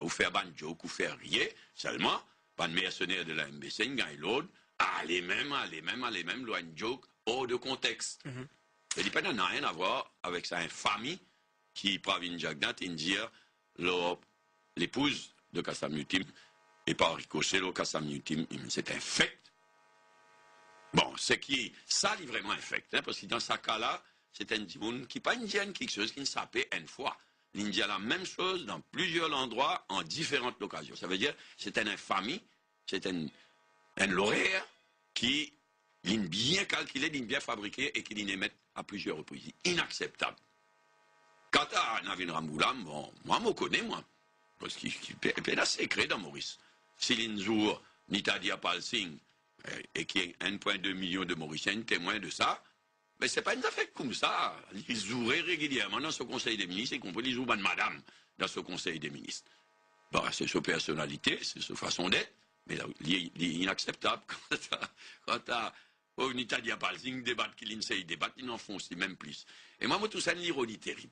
pour faire ban joke, pour faire rien, seulement, pas de mercenaires de la MBC, il gagne l'autre, allez même, loin de joke, hors de contexte. Et il n'a rien à voir avec sa famille qui, Pravin Jagnat, dire l'épouse de Kassam Yutim, et par ricochet, le Kassam Yutim, c'est un fait. Bon, c'est qui, ça, il est vraiment un fait, hein, parce que dans ce cas-là, c'est un dimoun qui pas indien quelque chose qui ne s'appelle une fois. L'India la même chose dans plusieurs endroits, en différentes occasions. Ça veut dire, c'est une infamie, c'est un lauréat qui est bien calculé, bien fabriqué et qui l'émet à plusieurs reprises. Inacceptable. Quant à Navin Ramgoolam, bon, moi, je connais, moi. Parce qu'il est un secret dans Maurice. Si l'Inzour, Nitadia Palsing, et qui est 1,2 million de Mauriciens, témoins de ça, mais ce n'est pas une affaire comme ça. Ils joueraient régulièrement dans ce Conseil des ministres, y compris les joueurs de madame dans ce Conseil des ministres. Bon, c'est sa personnalité, c'est sa façon d'être, mais il est inacceptable quand t'as Nita Diapalsing débattre qu'il essaye de débattre, il en fonce même plus. Et moi, tout ça, c'est l'ironie terrible.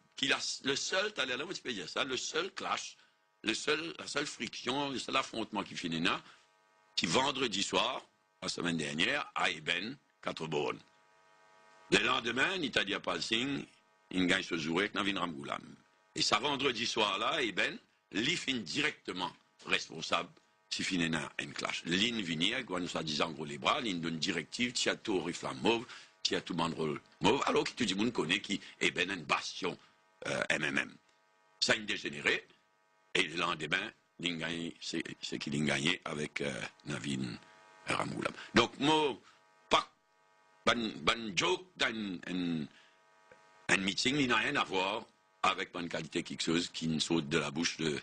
Le seul, t'as l'air là, je peux dire ça, le seul clash, la seule friction, le seul affrontement qui finit là, qui vendredi soir, la semaine dernière, à Eben, 4 bornes. Le lendemain, Nita Diapalsing, il gagne ce jour avec Navin Ramgoolam. Et ça, vendredi soir-là, Ben, il finit directement responsable si finit un clash. L'in venir, quand nous disant en gros les bras, l'in donne directive, tia tout riflam mauve, tia tout banderole mauve, alors que tout le monde connaît qui est Ben une bastion MMM. Ça a une dégénéré, et le lendemain, c'est qu'il a gagné avec Navin Ramgoolam. Donc, moi, ban joke dans un meeting, il n'a rien à voir avec une qualité quelque chose qui ne saute de la bouche de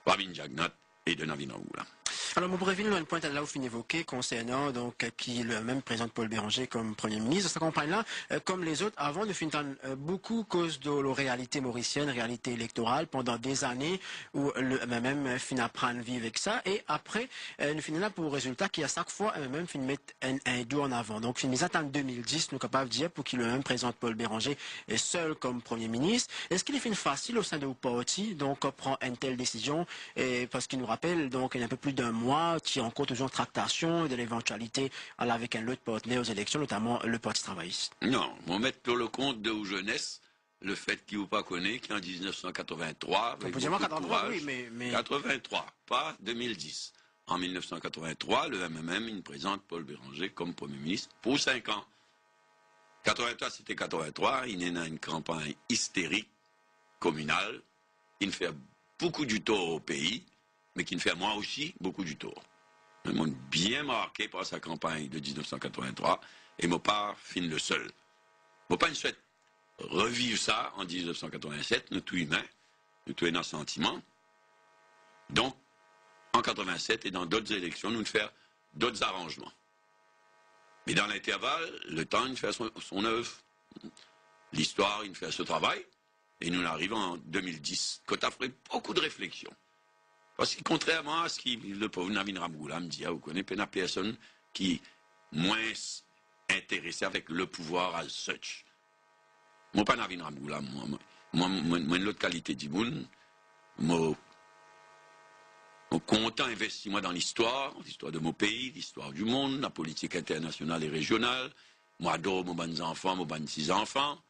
Pravin Jagnat et de Navin Ramgoolam. Alors, mon brevin, une pointe là où fin évoqué concernant donc qui le même présente Paul Béranger comme Premier ministre. Sa campagne-là, comme les autres, avant de finir beaucoup cause de la réalité mauricienne, réalité électorale, pendant des années où le même fin apprendre vivre avec ça, et après, nous finissons là pour le résultat qui à chaque fois même fin mettre un doigt en avant. Donc, fin en 2010, nous sommes capables de dire pour qu'il le même présente Paul Béranger est seul comme Premier ministre. Est-ce qu'il est fin facile au sein de vos partis, donc prend une telle décision, et parce qu'il nous rappelle donc il y a un peu plus d'un mois qui rencontre toujours tractation et de l'éventualité avec un autre partenaire aux élections, notamment le Parti travailliste. Non, on met pour le compte de jeunesse le fait qu'il ne vous pas connaît qu'en 1983, on peut dire 83, oui, mais 83, pas 2010. En 1983, le MMM, il présente Paul Béranger comme Premier ministre pour 5 ans. 83, c'était 83, il est dans une campagne hystérique, communale, il fait beaucoup du tort au pays, mais qui me fait moi aussi beaucoup du tort. Je suis bien marqué par sa campagne de 1983 et mon pas fin le seul. Mon pas souhaite revivre ça en 1987, nous tous humains, nous tous un sentiment. Donc, en 87 et dans d'autres élections, nous faire d'autres arrangements. Mais dans l'intervalle, le temps, il fait son œuvre. L'histoire, il fait ce travail. Et nous arrivons en 2010, quand on a fait beaucoup de réflexions. Parce que contrairement à ce que le pauvre Navin Ramgoolam dit, vous connaissez pas personne qui est moins intéressé avec le pouvoir as such. Moi, pas Navin Ramgoolam, moi, l'autre qualité du monde, moi, content investir moi dans l'histoire de mon pays, l'histoire du monde, la politique internationale et régionale. Moi, j'adore mes bonnes enfants, mes bonnes 6 enfants.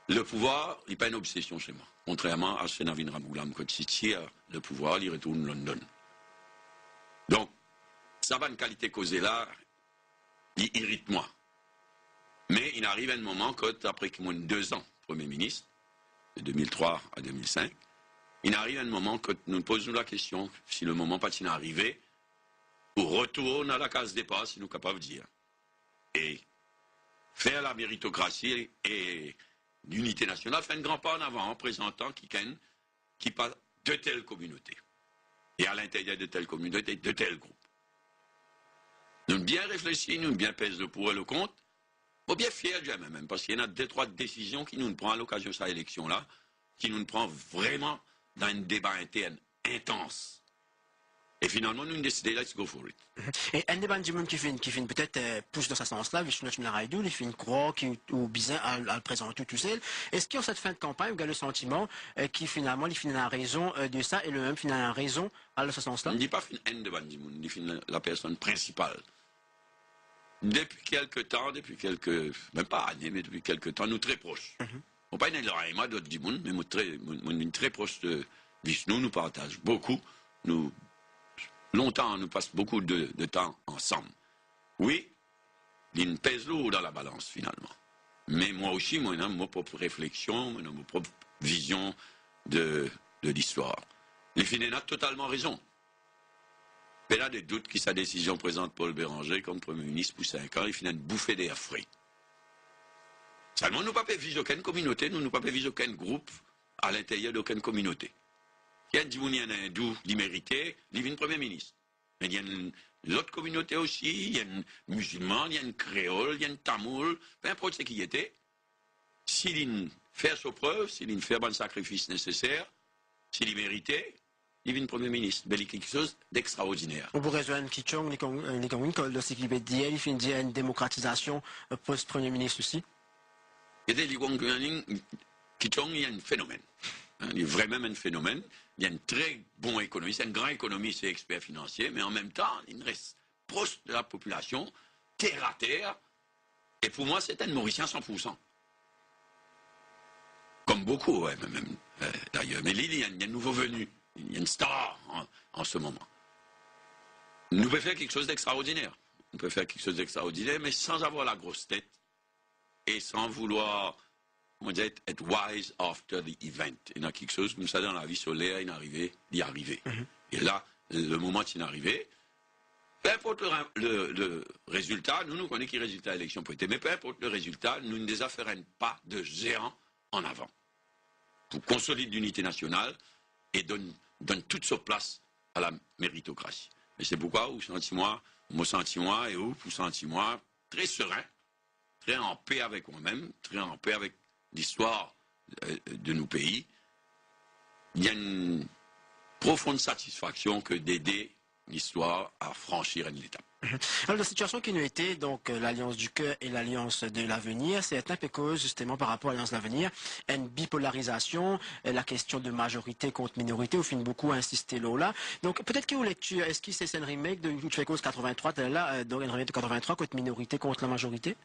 Le pouvoir n'est pas une obsession chez moi. Contrairement à ce Navin Ramgoolam, quand il tire le pouvoir, il retourne London. Donc, ça va une qualité causée là, il irrite moi. Mais il arrive un moment, quand, après qu'il y 2 ans, Premier ministre, de 2003 à 2005, il arrive un moment que nous posons la question, si le moment pas arrivé, pour retourner à la case départ, si nous sommes capables de dire. Et faire la méritocratie et l'unité nationale, fait un grand pas en avant en présentant qui parle de telle communauté. Et à l'intérieur de telle communauté, de tel groupe. Nous bien réfléchir, nous bien pèse le pour et le contre. Nous bien fiers de même, parce qu'il y en a 2-3 décisions qui nous prennent à l'occasion de cette élection-là, qui nous prend vraiment dans un débat interne intense. Et finalement, nous avons décidé, let's go for it. Et un des bandits qui fait peut-être pousse dans ce sens-là, Vishnu Naraidou, il fait une croix ou bizarre à le présenter tout seul. Est-ce qu'en cette fin de campagne, vous avez le sentiment qui finalement, il finit la raison de ça et le même finit la raison à ce sens-là? On ne dit pas une haine de bandit, on dit la personne principale. Depuis quelques temps, même pas années, mais depuis quelques temps, nous très proches. On pas une moi d'autres du monde, mais nous très proches de Vishnu, nous partageons beaucoup, longtemps, nous passons beaucoup de temps ensemble. Oui, il pèse lourd dans la balance finalement. Mais moi aussi, moi, j'ai ma propre réflexion, ma propre vision de l'histoire. Les Finés a totalement raison. Mais là, des doutes que sa décision présente Paul Béranger comme Premier ministre pour 5 ans, il finit de bouffer d'air frais. Seulement, nous ne pouvons pas viser aucune communauté, nous ne pouvons pas viser aucun groupe à l'intérieur d'aucune communauté. Il y a un hindou, il méritait, il vient Premier ministre. Mais il y a l'autre communauté aussi, il y a un musulman, il y a un créole, il y a un tamoul, peu importe ce qui était. S'il fait sa preuve, s'il fait un sacrifice nécessaire, s'il méritait, il vient Premier ministre. Mais il y a quelque chose d'extraordinaire. On pourrait rejoindre Kichong, les communes, de ce qui veut dire, il finit une démocratisation post-Premier ministre aussi. Et Kichong, il y a un phénomène. Il y a vraiment un phénomène. Il y a une très bonne économie. C'est une grande économie, c'est expert financier, mais en même temps, il reste proche de la population, terre à terre. Et pour moi, c'est un Mauricien 100%. Comme beaucoup, ouais, même d'ailleurs. Mais il y a un nouveau venu. Il y a une star en ce moment. Nous pouvons faire quelque chose d'extraordinaire. On peut faire quelque chose d'extraordinaire, mais sans avoir la grosse tête et sans vouloir, on dirait, être wise after the event. Il y a quelque chose comme ça dans la vie solaire, il est arrivé d'y arriver. Et là, le moment qui est arrivé, peu importe le résultat, nous connaissons qui résultat de l'élection peut être, mais peu importe le résultat, nous ne désaffairons pas de géant en avant. Pour consolider l'unité nationale et donne toute sa place à la méritocratie. Et c'est pourquoi, moi senti-moi, et vous senti-moi très serein, très en paix avec moi-même, très en paix avec l'histoire de nos pays. Il y a une profonde satisfaction que d'aider l'histoire à franchir une étape. Alors, la situation qui nous était, donc, l'Alliance du cœur et l'Alliance de l'avenir, c'est un peu cause, justement, par rapport à l'Alliance de l'avenir, une bipolarisation, la question de majorité contre minorité, au fin beaucoup insisté là. Donc, peut-être que vous lecture, est-ce que c'est un remake de Lutte cause 83, là, donc, un remake de 83 contre minorité contre la majorité?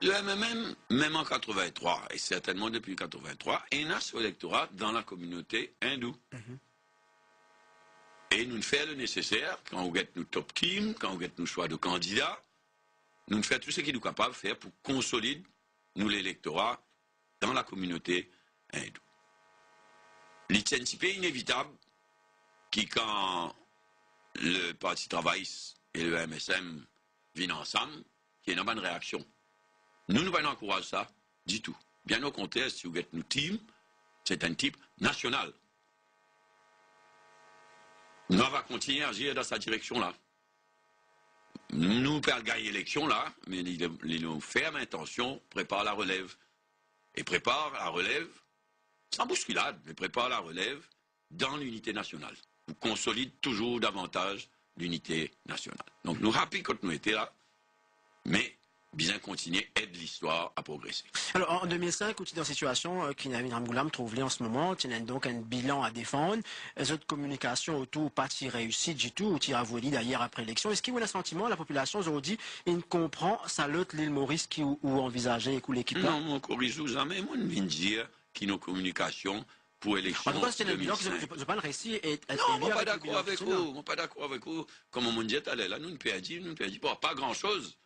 Le MMM, même en 83, et certainement depuis 83, est un électorat dans la communauté hindoue. Et nous faisons le nécessaire, quand on gagne nos top teams, quand on gagne nos choix de candidats, nous faisons tout ce qu'il est capable de faire pour consolider nous l'électorat dans la communauté hindoue. L'intensité inévitable qui, quand le Parti travailliste et le MSM viennent ensemble, qui est une bonne réaction. Nous ne pouvons pas encourager ça du tout. Bien au contraire, si vous gagnez nos teams, c'est un type national. Nous allons continuer à agir dans cette direction-là. Nous pouvons gagner l'élection là, mais nous ferme intention, prépare la relève. Et prépare la relève, sans bousculade, mais prépare la relève dans l'unité nationale. Nous consolide toujours davantage l'unité nationale. Donc nous rapides quand nous étions là, mais bien continuer, aide l'histoire à progresser. Alors, en 2005, où tu es dans une situation qui n'a Ramgoulam trouvé en ce moment, tu as donc un bilan à défendre, les autres communications autour, pas si réussies du tout, ou tu as voulu d'ailleurs après l'élection. Est-ce qu'il y a un sentiment, la population aujourd'hui, il comprend sa lutte l'île Maurice qui ou envisager et l'équipe là? Non, on corrige jamais, moi, je viens de dire qu'il y a nos communications pour l'élection. En tout cas, c'est un bilan que je pas le récit. Non, je ne suis pas d'accord avec vous. Je ne suis pas d'accord avec vous. Comme on me dit, là, nous ne perdons pas grand-chose.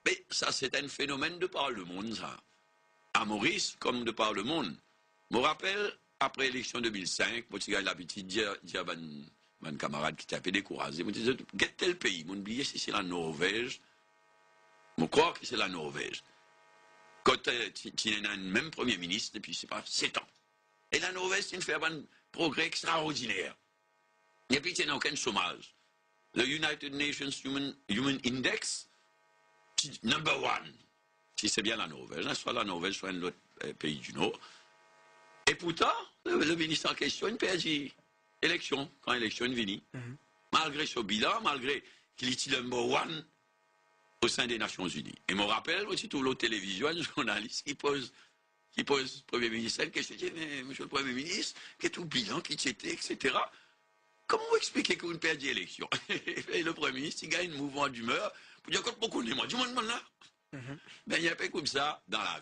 Mais ça, c'est un phénomène de par le monde, ça. À Maurice, comme de par le monde. Je me rappelle, après l'élection 2005, je suis l'habitude de dire à mon camarade qui était un peu découragé, je me disais, quel tel pays? Je me oublié si c'est la Norvège. Je crois que c'est la Norvège. Quand tu as un même Premier ministre, depuis, c'est pas 7 ans. Et la Norvège, c'est une fait un progrès extraordinaire. Et puis, il n'y a aucun chômage. Le United Nations Human Index, number 1, si c'est bien la Norvège, soit la Norvège, soit un autre pays du Nord. Et pourtant, le ministre en question, il dit, élection, quand l'élection est finie. Malgré ce bilan, malgré qu'il est number one au sein des Nations Unies. Et me rappelle aussi tout l'autre télévision, un journaliste qui pose Premier ministre, question, mais monsieur le Premier ministre, qu'est tout bilan, qui c'était, etc. Comment vous expliquez qu'on perd l'élection? Et le Premier ministre, il gagne un mouvement d'humeur pour dire que beaucoup de moi, du monde là. Ben, il y a pas comme ça dans la vie.